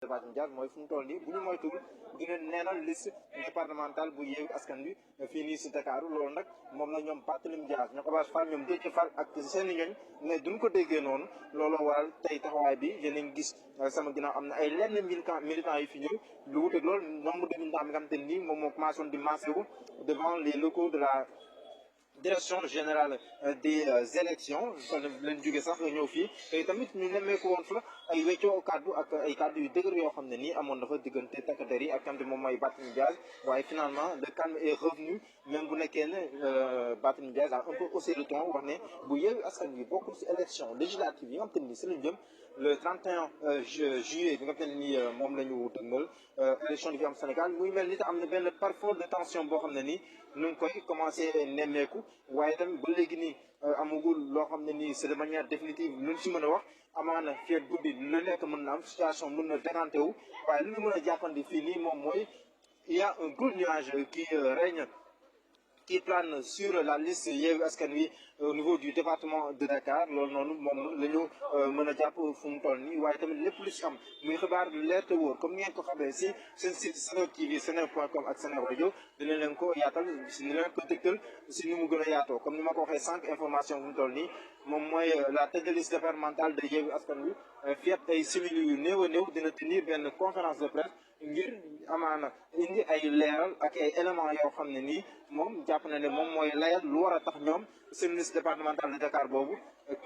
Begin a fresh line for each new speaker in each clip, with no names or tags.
Barthélémy Dias mooy fu mu toll nii bu ñu moytuwul dina neenal liste départementale bu Yewwi Askan Wi fii nii si Dakar loolu nag moom la ñoom Barthélémy Dias ñoo Abass Fall ñoom Déthié Fall ak seen i ñoñ mais duñ ko déggee noonu looloo waral tey taxawaay bi yéen a ngi gis sama ginnaaw am na ay lenn militants yi fi ñëw lu wute loolu nombre de militants bi nga xam te nii moom moo commencé woon di massé wu devant les locaux de la direction générale des élections kon leen jóge sax ñëw fii te tamit ñu nemmeeku woon fa ay weccoo kaddu ak ay kaddu yu dëgër yoo xam ne nii amoon dafa diggante takk der yi ak tamit moom mooy Barthélémy Dias waaye finalement le calme est revenu même bu nekkee ne Barthélémy Dias a un peu haussé le ton wax ne bu Yewwi Askan Wi bokkul si élection législative yi nga xam te ne nii si lañ jëm le 31 juillet bi nga xam ne nii moom la ñu dëgmal élection di fi am Sénégal muy mel ni te am na benn parfois de tension boo xam ne nii ñu ngi koy commencé nemmeeku waaye tamit ba léegi nii amagul loo xam ne nii c'est de manière définitive luñ si mën a wax amaana fii ak guddi lu nekk mën na am situation mën na décanté wu waaye lu ñu mën a jàppandi fii nii moom mooy il y a un gros nuage qui règne qui plane sur la liste Yewwi Askan Wi au niveau du département de Dakar loolu noonu moom la ñu mën a jàpp fu mu toll nii waaye tamit lépp lu si am muy xibaar lu leer te wóor comme ni ngeen ko xamee si seen site Seneweb TV seneweb.com ak Seneweb rajo dinañ leen ko yaatal si ni leen ko dëgtal si ni mu gën a yaatoo comme ni ma ko waxee sànq information fu mu toll nii moom mooy la tête de liste départementale de Yewwi Askan Wi fii ak ay simili yu néew a néew dina tenir benn conférence de presse ngir amaana indi ay leeral ak ay éléments yoo xam ne nii moom jàpp na ne moom mooy layal lu war a tax ñoom seen liste départementale de Dakar boobu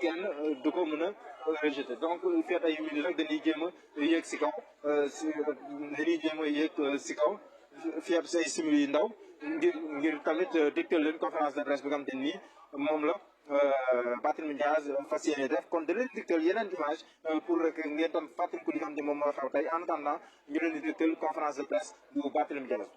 kenn du ko mën a rejeté donc fii ay minutes rek dañuy jéem a yéeg si kaw si kaw fii ak say simili yu ndaw ngir tamit dégtal leen conférence de presse bi nga xam te nii moom la Barthélémy Dias fas yéene def kon da leen dégtal yeneen image pour rek ngeen tam fàttaliku li nga xam ne moom moo xew tey en attendant ñu leen di dégtal conférence de presse bu Barthélémy Dias.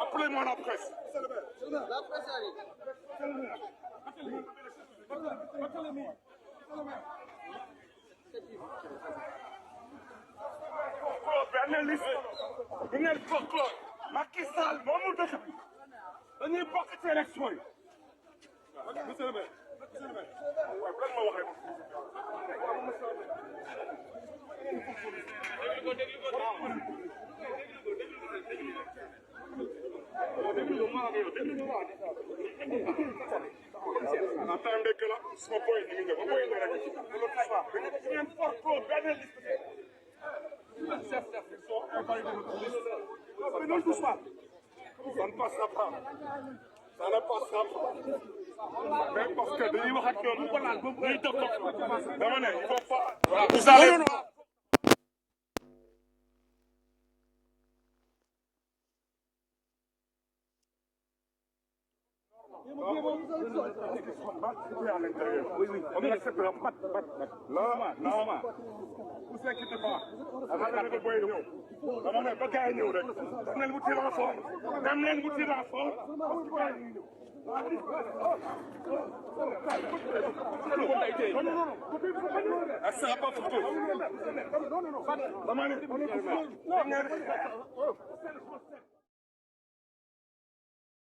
Appelez-moi la presse.
La presse arrive.
benn liste bu ngeen folklore Macky Sall moomu dëkk bi dañuy bokk ci élection yi. monsieur le maire waaw bu leen ma waxee attendez que là sama boy ñu ngi ñëw ba boy ñu rek bu ngeen folklore benn liste mais non touche pas. Ça ne passera pas. Ça ne passera pas. Mais parce que dañuy wax ak ñoom ñuy topp dama ne il faut pas. Voilà, vous allez. On acceptera pas. Non. Vous inquiétez pas. Avec le boy ñëw. Dama ne ba gars yi ñëw rek. Dem leen wuti renfort. Dem leen wuti renfort. Ça va pas photo. Dama ne.